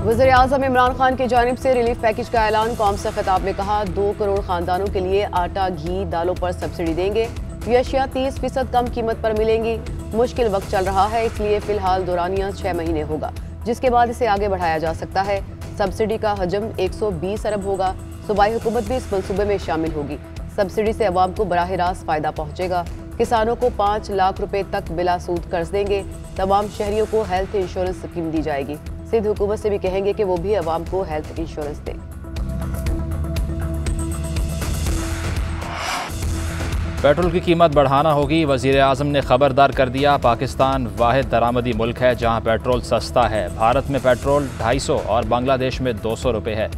वज़ीर आज़म इमरान खान की जानिब से रिलीफ पैकेज का ऐलान। कौम से खिताब में कहा, 2 करोड़ खानदानों के लिए आटा, घी, दालों पर सब्सिडी देंगे। ये अशिया 30% कम कीमत पर मिलेंगी। मुश्किल वक्त चल रहा है, इसलिए फिलहाल दौरानिया 6 महीने होगा, जिसके बाद इसे आगे बढ़ाया जा सकता है। सब्सिडी का हजम 120 अरब होगा। सूबाई हुकूमत भी इस मंसूबे में शामिल होगी। सब्सिडी से अवाम को बराह रास्त फायदा पहुंचेगा। किसानों को 5 लाख रुपए तक बिला सूद कर्ज देंगे। तमाम शहरियों को हेल्थ इंश्योरेंस स्कीम दी जाएगी। सिंध हुकूमत से भी कहेंगे कि वो भी अवाम को हेल्थ इंश्योरेंस दे। पेट्रोल की कीमत बढ़ाना होगी, वज़ीर आज़म ने खबरदार कर दिया। पाकिस्तान वाहिद दरामदी मुल्क है जहां पेट्रोल सस्ता है। भारत में पेट्रोल 250 और बांग्लादेश में 200 रुपये है।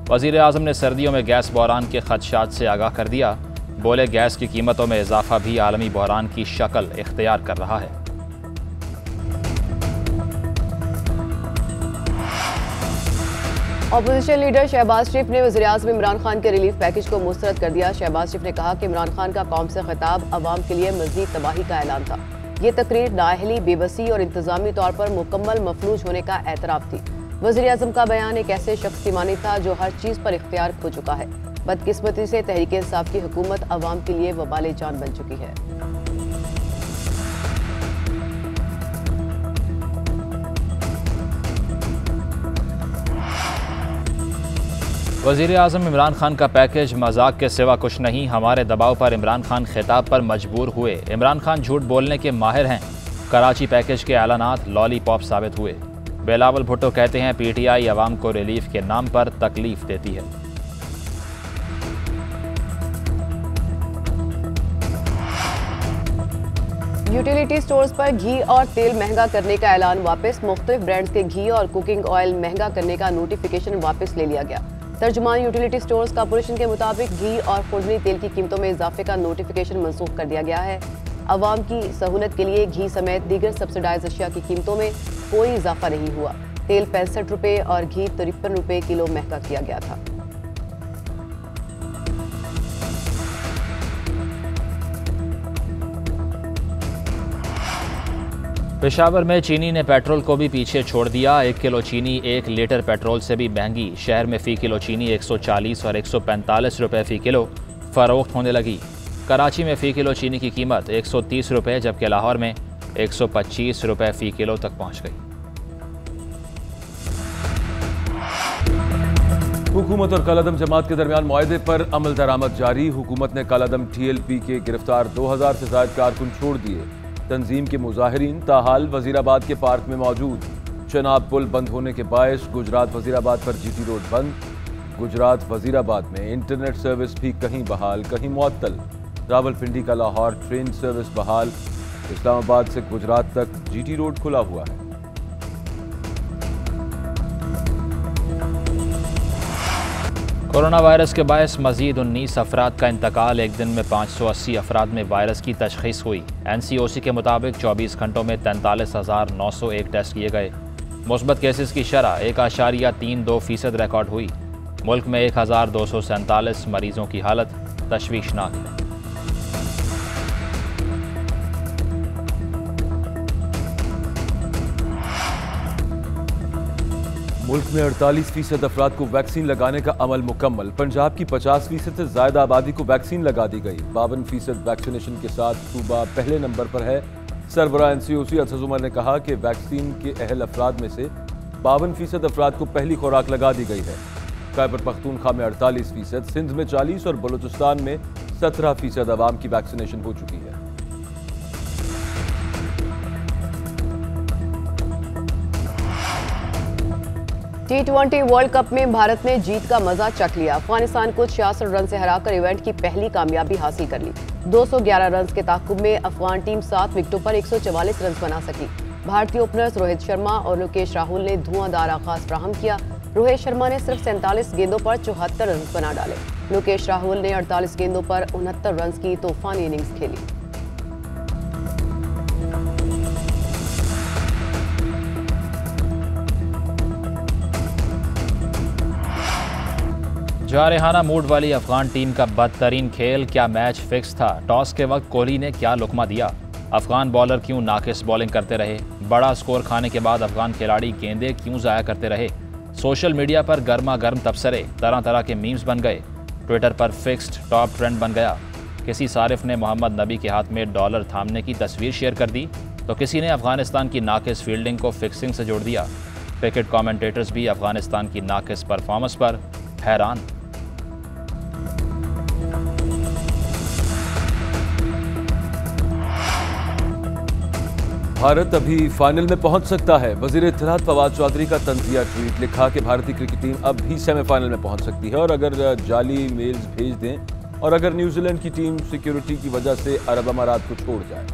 वज़ीर आज़म ने सर्दियों में गैस बहरान के खदशात से आगाह कर दिया। बोले, गैस की कीमतों में इजाफा भी आलमी बहरान की शक्ल इख्तियार कर रहा है। अपोजिशन लीडर शहबाज शरीफ ने वज़ीर आज़म इमरान खान के रिलीफ पैकेज को मुस्तरद कर दिया। शहबाज शरीफ ने कहा कि इमरान खान का कौम से खिताब अवाम के लिए मज़ीद तबाही का ऐलान था। ये तकरीर नाअहली, बेबसी और इंतजामी तौर पर मुकम्मल मफलूज होने का एतराफ़ थी। वज़ीर आज़म का बयान एक ऐसे शख्स की मानी था जो हर चीज़ पर इख्तियार खो चुका है। बदकिस्मती से तहरीक इंसाफ की हुकूमत अवाम के लिए वबाले जान बन चुकी है। वज़ीर आज़म इमरान खान का पैकेज मजाक के सिवा कुछ नहीं। हमारे दबाव पर इमरान खान खिताब पर मजबूर हुए। इमरान खान झूठ बोलने के माहिर हैं। कराची पैकेज के ऐलानात लॉलीपॉप साबित हुए। बिलावल भुट्टो कहते हैं, PTI अवाम को रिलीफ के नाम पर तकलीफ देती है। यूटिलिटी स्टोर्स पर घी और तेल महंगा करने का ऐलान वापस। मुख्तलिफ ब्रांड्स के घी और कुकिंग ऑयल महंगा करने का नोटिफिकेशन वापस ले लिया गया। तर्जुमान यूटिलिटी स्टोर्स कॉर्पोरेशन के मुताबिक घी और खुर्दनी तेल की कीमतों में इजाफे का नोटिफिकेशन मनसूख कर दिया गया है। अवाम की सहूलत के लिए घी समेत दीगर सब्सिडाइज अशिया की कीमतों में कोई इजाफा नहीं हुआ। तेल 65 रुपये और घी 53 रुपये किलो महंगा किया गया था। पेशावर में चीनी ने पेट्रोल को भी पीछे छोड़ दिया। 1 किलो चीनी 1 लीटर पेट्रोल से भी महंगी। शहर में फ़ी किलो चीनी 140 और 145 रुपये फ़ी किलो फ़रोख्त होने लगी। कराची में फ़ी किलो चीनी की कीमत 130 रुपये जबकि लाहौर में 125 रुपये फ़ी किलो तक पहुँच गई। हुकूमत और कालादम जमात के दरमियान मुआहदे पर अमल दरामद जारी। हुकूमत ने कालादम TLP के गिरफ्तार 2000 से ज़ायद कारकुन छोड़ दिए। तंजीम के मुजाहिरीन ताहाल वजीराबाद के पार्क में मौजूद। चनाब पुल बंद होने के बायस गुजरात वजीराबाद पर GT रोड बंद। गुजरात वजीराबाद में इंटरनेट सर्विस भी कहीं बहाल कहीं मुअत्तल। रावलपिंडी का लाहौर ट्रेन सर्विस बहाल। इस्लामाबाद से गुजरात तक GT रोड खुला हुआ है। कोरोना वायरस के बायस मजीद 19 अफराद का इंतकाल। एक दिन में 580 अफराद में वायरस की तशखीस हुई। NCOC के मुताबिक 24 घंटों में 43,901 टेस्ट किए गए। मुस्बत केसेस की शरह 1.32% रिकॉर्ड हुई। मुल्क में 1,247 मरीजों की हालत तशवीशनाक है। मुल्क में 48% अफराद को वैक्सीन लगाने का अमल मुकम्मल। पंजाब की 50% से ज्यादा आबादी को वैक्सीन लगा दी गई। 52% वैक्सीनेशन के साथ सूबा पहले नंबर पर है। सरबराह NCOC असद उमर ने कहा कि वैक्सीन के अहल अफराद में से 52% अफराद को पहली खुराक लगा दी गई है। खैबर पख्तूनख्वा में 48%, सिंध में 40% और बलूचिस्तान में 17% अवाम की वैक्सीनेशन हो चुकी है। T20 वर्ल्ड कप में भारत ने जीत का मजा चख लिया। अफगानिस्तान को 66 रन से हराकर इवेंट की पहली कामयाबी हासिल कर ली। 211 रन के ताकुब में अफगान टीम 7 विकेटों पर 144 रन बना सकी। भारतीय ओपनर्स रोहित शर्मा और लोकेश राहुल ने धुआंधार आगाज फ्राहम किया। रोहित शर्मा ने सिर्फ 47 गेंदों पर 74 रन बना डाले। लोकेश राहुल ने 48 गेंदों पर 69 रन की तूफानी इनिंग्स खेली। जारहाना मूड वाली अफगान टीम का बदतरीन खेल। क्या मैच फिक्स था? टॉस के वक्त कोहली ने क्या लुकमा दिया? अफगान बॉलर क्यों नाकिस बॉलिंग करते रहे? बड़ा स्कोर खाने के बाद अफगान खिलाड़ी गेंदें क्यों ज़ाया करते रहे? सोशल मीडिया पर गर्मा गर्म तबसरे, तरह तरह के मीम्स बन गए। ट्विटर पर फिक्स्ड टॉप ट्रेंड बन गया। किसी सारिफ ने मोहम्मद नबी के हाथ में डॉलर थामने की तस्वीर शेयर कर दी, तो किसी ने अफगानिस्तान की नाकिस फील्डिंग को फिक्सिंग से जोड़ दिया। क्रिकेट कमेंटेटर्स भी अफगानिस्तान की नाकिस परफॉर्मेंस पर हैरान। भारत अभी फाइनल में पहुंच सकता है। वजीर इत्तलात फवाद चौधरी का तंजिया ट्वीट। लिखा कि भारतीय क्रिकेट टीम अब भी सेमीफाइनल में पहुंच सकती है, और अगर जाली मेल्स भेज दें और अगर न्यूजीलैंड की टीम सिक्योरिटी की वजह से अरब अमारात को छोड़ जाए।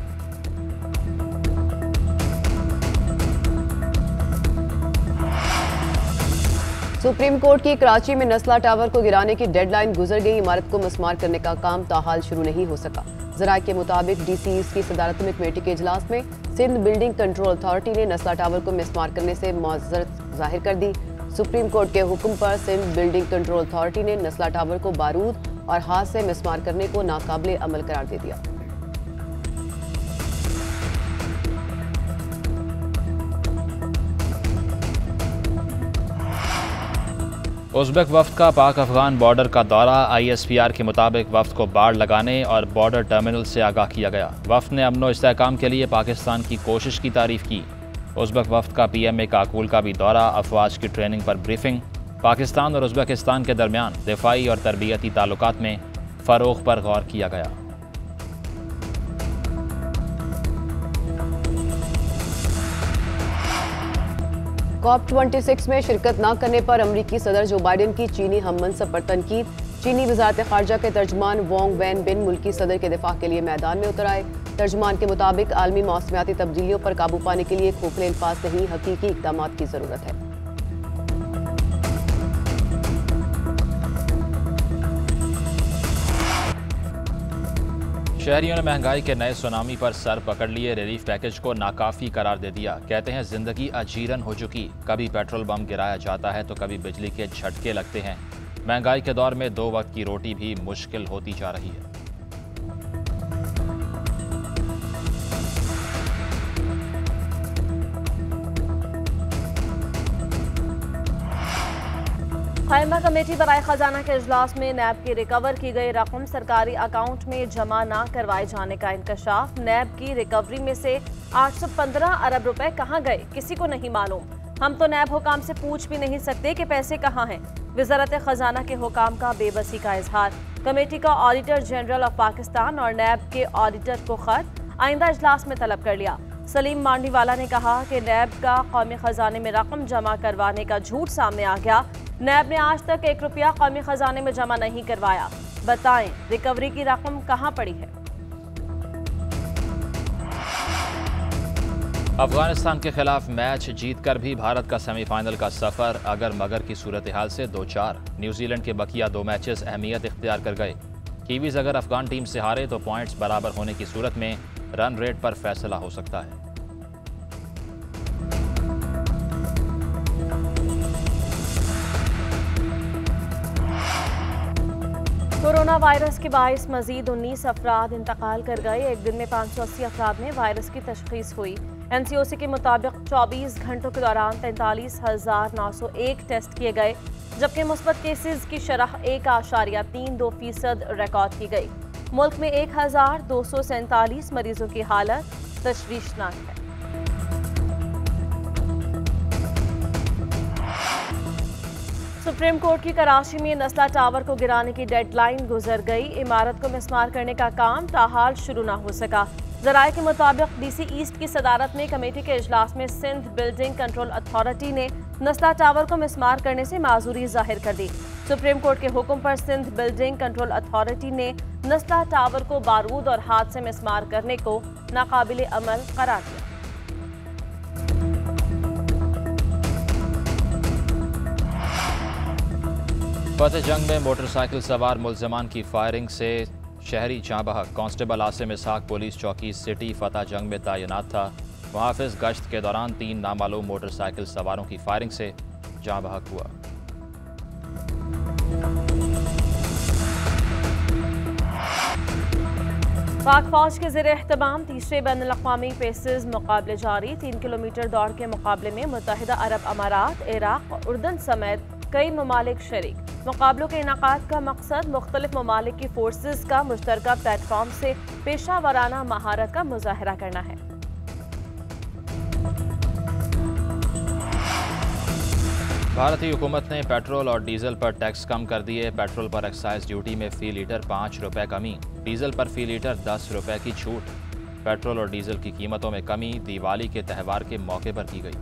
सुप्रीम कोर्ट की कराची में नस्ला टावर को गिराने की डेडलाइन गुजर गई। इमारत को मिसमार करने का काम ताहाल शुरू नहीं हो सका। जराये के मुताबिक डीसी ईस्ट की सदारत में कमेटी के इजलास में सिंध बिल्डिंग कंट्रोल अथॉरिटी ने नस्ला टावर को मिसमार करने से मुआज़रत जाहिर कर दी। सुप्रीम कोर्ट के हुक्म पर सिंध बिल्डिंग कंट्रोल अथॉरिटी ने नस्ला टावर को बारूद और हाथ से मिसमार करने को नाकाबिले अमल करार दे दिया। उज़्बेक वफ्द का पाक अफगान बॉर्डर का दौरा। ISPR के मुताबिक वफ्द को बाड़ लगाने और बॉर्डर टर्मिनल से आगाह किया गया। वफ्द ने अमन व इस्तेहकाम के लिए पाकिस्तान की कोशिश की तारीफ की। उज़्बेक वफ्द का PMA काकूल का भी दौरा। अफवाज की ट्रेनिंग पर ब्रीफिंग। पाकिस्तान और उज़्बेकिस्तान के दरमियान दिफाई और तरबियती ताल्लुकात में फ़रोग़ पर गौर किया गया। COP26 में शिरकत न करने पर अमरीकी सदर जो बाइडेन की चीनी हममनसब पर तनकीद। चीनी वजारत खारजा के तर्जमान वोंग वैन बिन मुल्की सदर के दिफा के लिए मैदान में उतर आए। तर्जमान के मुताबिक आलमी मौसमियाती तब्दीलियों पर काबू पाने के लिए खोखले अल्फाज नहीं, हकीकी इक़दाम की जरूरत है। शहरियों ने महंगाई के नए सुनामी पर सर पकड़ लिए। रिलीफ पैकेज को नाकाफी करार दे दिया। कहते हैं जिंदगी अजीरन हो चुकी। कभी पेट्रोल बम गिराया जाता है तो कभी बिजली के झटके लगते हैं। महंगाई के दौर में 2 वक्त की रोटी भी मुश्किल होती जा रही है। कायमा कमेटी बराए खजाना के इजलास में नैब की रिकवर की गई रकम सरकारी अकाउंट में जमा न करवाए जाने का इंकशाफ। नैब की रिकवरी में से 815 अरब रुपए कहां गए, किसी को नहीं मालूम। हम तो नैब हुकाम से पूछ भी नहीं सकते कि पैसे कहां हैं। वजारत खजाना के हुकाम का बेबसी का इजहार। कमेटी का ऑडिटर जनरल ऑफ पाकिस्तान और नैब के ऑडिटर को खत आइंदा इजलास में तलब कर लिया। सलीम मांडीवाला ने कहा कि नैब का कौमी खजाने में रकम जमा करवाने का झूठ सामने आ गया। नैब ने आज तक 1 रुपया कौमी खजाने में जमा नहीं करवाया। बताएं, रिकवरी की रकम कहां पड़ी है? अफगानिस्तान के खिलाफ मैच जीतकर भी भारत का सेमीफाइनल का सफर अगर मगर की सूरत हाल से 2-4। न्यूजीलैंड के बकिया 2 मैचेस अहमियत इख्तियार कर गए। कीवीज अगर अफगान टीम से हारे तो पॉइंट्स बराबर होने की सूरत में रन रेट पर फैसला हो सकता है। कोरोना वायरस के बाइस मजीद 19 अफराद इंतकाल कर गए। एक दिन में 580 अफराद में वायरस की तशखीस हुई। NCOC के मुताबिक 24 घंटों के दौरान 43,901 टेस्ट किए गए, जबकि मुस्बत केसेस की शरह 1.32% रिकॉर्ड की गई। मुल्क में 1,247 मरीजों की हालत तशवीशनाक है। सुप्रीम कोर्ट की कराची में नस्ला टावर को गिराने की डेडलाइन गुजर गई। इमारत को मिसमार करने का काम ताहाल शुरू न हो सका। जराये के मुताबिक DC ईस्ट की सदारत में कमेटी के इजलास में सिंध बिल्डिंग कंट्रोल अथॉरिटी ने नस्ला टावर को मिसमार करने से माजूरी जाहिर कर दी। सुप्रीम कोर्ट के हुक्म पर सिंध बिल्डिंग कंट्रोल अथॉरिटी ने नस्ला टावर को बारूद और हाथ से मिसमार करने को नाकाबिले अमल करार दिया। फतेह जंग में मोटरसाइकिल सवार मुल्ज़मान की फायरिंग से शहरी जाँ बहक। कांस्टेबल आसिम इसहाक पुलिस चौकी सिटी फतेह जंग में तैनात था। मुहाफिज गश्त के दौरान 3 नामालूम मोटरसाइकिल सवारों की फायरिंग से जाँ बहक हुआ। पाक फौज के ज़ेर एहतमाम तीसरे बैनुल-अक़वामी पेसेस मुकाबले जारी। 3 किलोमीटर दौड़ के मुकाबले में मुत्तहिदा अरब अमारात, इराक और उर्दन समेत कई ममालिक शरीक। मुकाबलों के इनाकात का मकसद मुख्तलिफ ममालिक की फोर्सेस का मुश्तरका प्लेटफॉर्म से पेशा वराना महारत का मुजाहरा करना है। भारतीय हुकूमत ने पेट्रोल और डीजल पर टैक्स कम कर दिए। पेट्रोल पर एक्साइज ड्यूटी में फ़ी लीटर 5 रुपये कमी, डीजल पर फ़ी लीटर 10 रुपये की छूट। पेट्रोल और डीजल की कीमतों में कमी दिवाली के त्यौहार के मौके पर की गई।